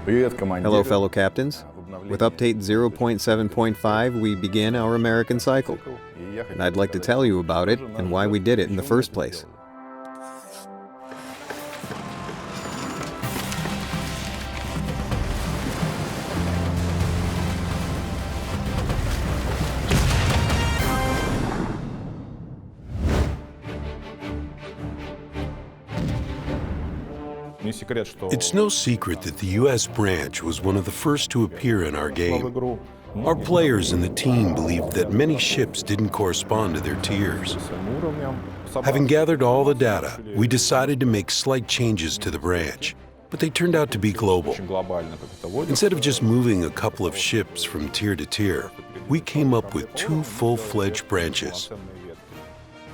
Hello, fellow captains. With update 0.7.5, we begin our American cycle. And I'd like to tell you about it and why we did it in the first place. It's no secret that the U.S. branch was one of the first to appear in our game. Our players and the team believed that many ships didn't correspond to their tiers. Having gathered all the data, we decided to make slight changes to the branch, but they turned out to be global. Instead of just moving a couple of ships from tier to tier, we came up with two full-fledged branches.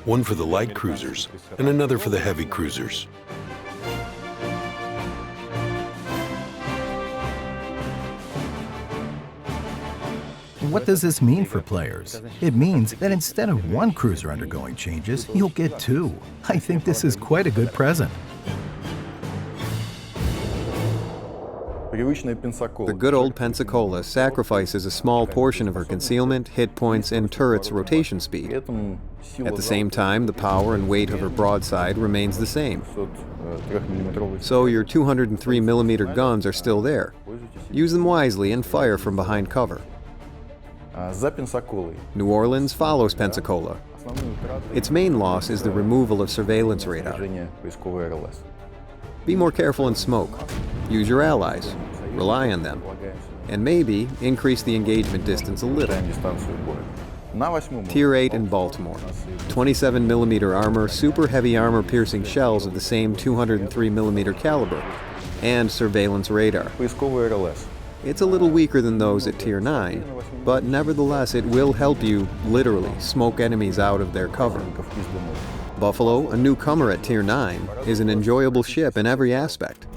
One for the light cruisers and another for the heavy cruisers. What does this mean for players? It means that instead of one cruiser undergoing changes, you'll get two. I think this is quite a good present. The good old Pensacola sacrifices a small portion of her concealment, hit points, and turret's rotation speed. At the same time, the power and weight of her broadside remains the same. So your 203mm guns are still there. Use them wisely and fire from behind cover. New Orleans follows Pensacola. Its main loss is the removal of surveillance radar. Be more careful in smoke. Use your allies. Rely on them. And maybe increase the engagement distance a little. Tier 8 in Baltimore. 27mm armor, super heavy armor-piercing shells of the same 203mm caliber, and surveillance radar. It's a little weaker than those at Tier 9, but nevertheless it will help you, literally, smoke enemies out of their cover. Buffalo, a newcomer at Tier 9, is an enjoyable ship in every aspect.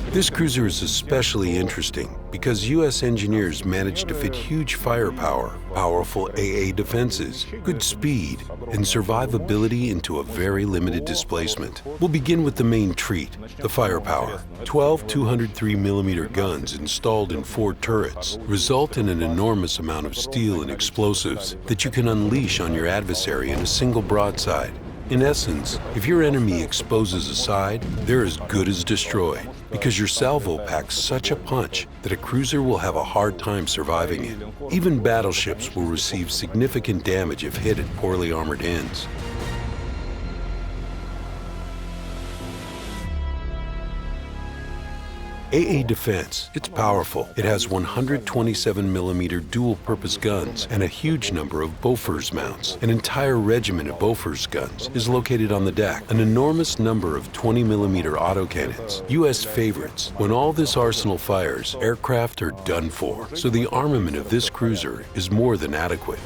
This cruiser is especially interesting because U.S. engineers managed to fit huge firepower, powerful AA defenses, good speed, and survivability into a very limited displacement. We'll begin with the main treat, the firepower. 12 203mm guns installed in 4 turrets result in an enormous amount of steel and explosives that you can unleash on your adversary in a single broadside. In essence, if your enemy exposes a side, they're as good as destroyed, because your salvo packs such a punch that a cruiser will have a hard time surviving it. Even battleships will receive significant damage if hit at poorly armored ends. AA Defense, it's powerful. It has 127mm dual-purpose guns and a huge number of Bofors mounts. An entire regiment of Bofors guns is located on the deck. An enormous number of 20mm autocannons, U.S. favorites. When all this arsenal fires, aircraft are done for, so the armament of this cruiser is more than adequate.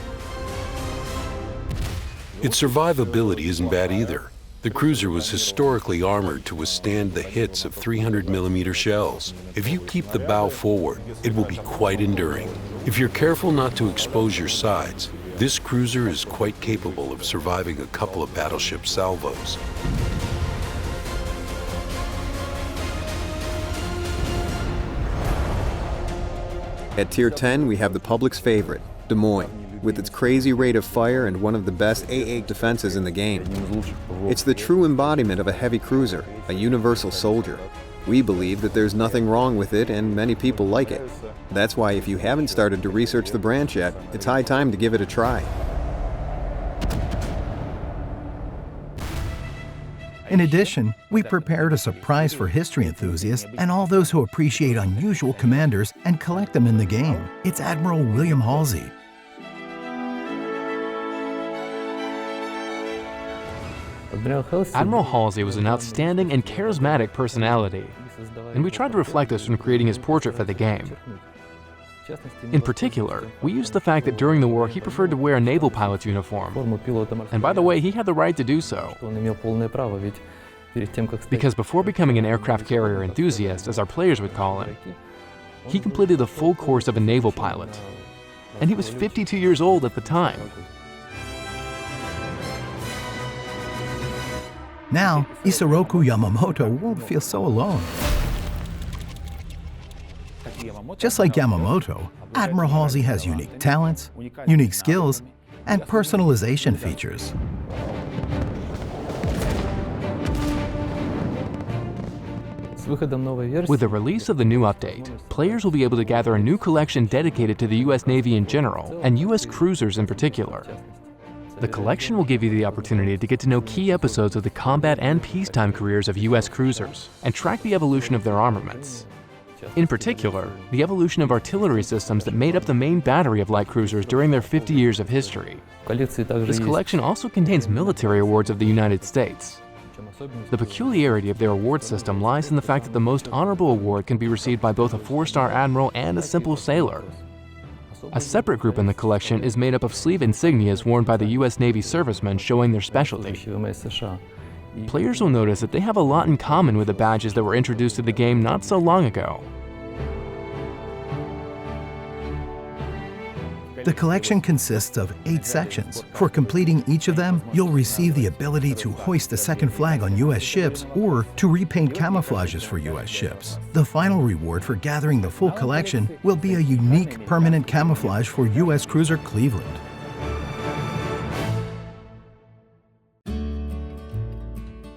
Its survivability isn't bad either. The cruiser was historically armored to withstand the hits of 300mm shells. If you keep the bow forward, it will be quite enduring. If you're careful not to expose your sides, this cruiser is quite capable of surviving a couple of battleship salvos. At Tier 10, we have the public's favorite, Des Moines, with its crazy rate of fire and one of the best AA defenses in the game. It's the true embodiment of a heavy cruiser, a universal soldier. We believe that there's nothing wrong with it, and many people like it. That's why if you haven't started to research the branch yet, it's high time to give it a try. In addition, we prepared a surprise for history enthusiasts and all those who appreciate unusual commanders and collect them in the game. It's Admiral William Halsey. Admiral Halsey was an outstanding and charismatic personality, and we tried to reflect this when creating his portrait for the game. In particular, we used the fact that during the war he preferred to wear a naval pilot's uniform, and by the way, he had the right to do so. Because before becoming an aircraft carrier enthusiast, as our players would call him, he completed the full course of a naval pilot, and he was 52 years old at the time. Now, Isoroku Yamamoto won't feel so alone. Just like Yamamoto, Admiral Halsey has unique talents, unique skills, and personalization features. With the release of the new update, players will be able to gather a new collection dedicated to the US Navy in general and US cruisers in particular. The collection will give you the opportunity to get to know key episodes of the combat and peacetime careers of US cruisers and track the evolution of their armaments. In particular, the evolution of artillery systems that made up the main battery of light cruisers during their 50 years of history. This collection also contains military awards of the United States. The peculiarity of their award system lies in the fact that the most honorable award can be received by both a 4-star admiral and a simple sailor. A separate group in the collection is made up of sleeve insignias worn by the US Navy servicemen showing their specialty. Players will notice that they have a lot in common with the badges that were introduced to the game not so long ago. The collection consists of 8 sections. For completing each of them, you'll receive the ability to hoist a second flag on US ships or to repaint camouflages for US ships. The final reward for gathering the full collection will be a unique permanent camouflage for US cruiser Cleveland.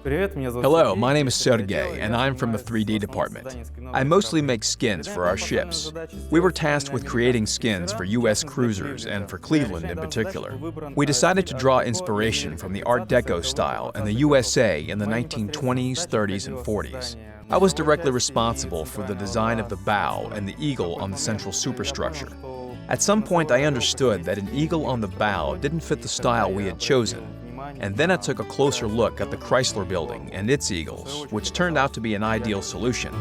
Hello, my name is Sergey, and I'm from the 3D department. I mostly make skins for our ships. We were tasked with creating skins for US cruisers and for Cleveland in particular. We decided to draw inspiration from the Art Deco style in the USA in the 1920s, 30s, and 40s. I was directly responsible for the design of the bow and the eagle on the central superstructure. At some point I understood that an eagle on the bow didn't fit the style we had chosen. And then I took a closer look at the Chrysler building and its eagles, which turned out to be an ideal solution.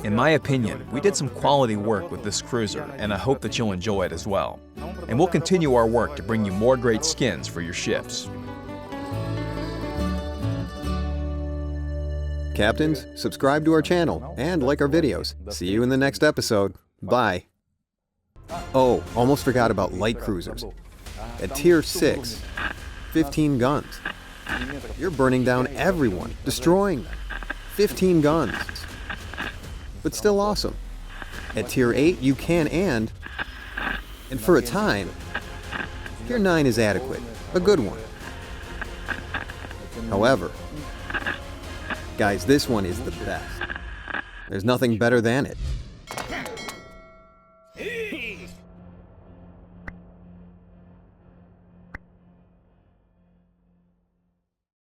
In my opinion, we did some quality work with this cruiser, and I hope that you'll enjoy it as well. And we'll continue our work to bring you more great skins for your ships. Captains, subscribe to our channel and like our videos. See you in the next episode. Bye. Oh, almost forgot about light cruisers. At Tier 6, 15 guns. You're burning down everyone, destroying them. 15 guns. But still awesome. At Tier 8, you can and for a time, Tier 9 is adequate, a good one. However, guys, this one is the best. There's nothing better than it.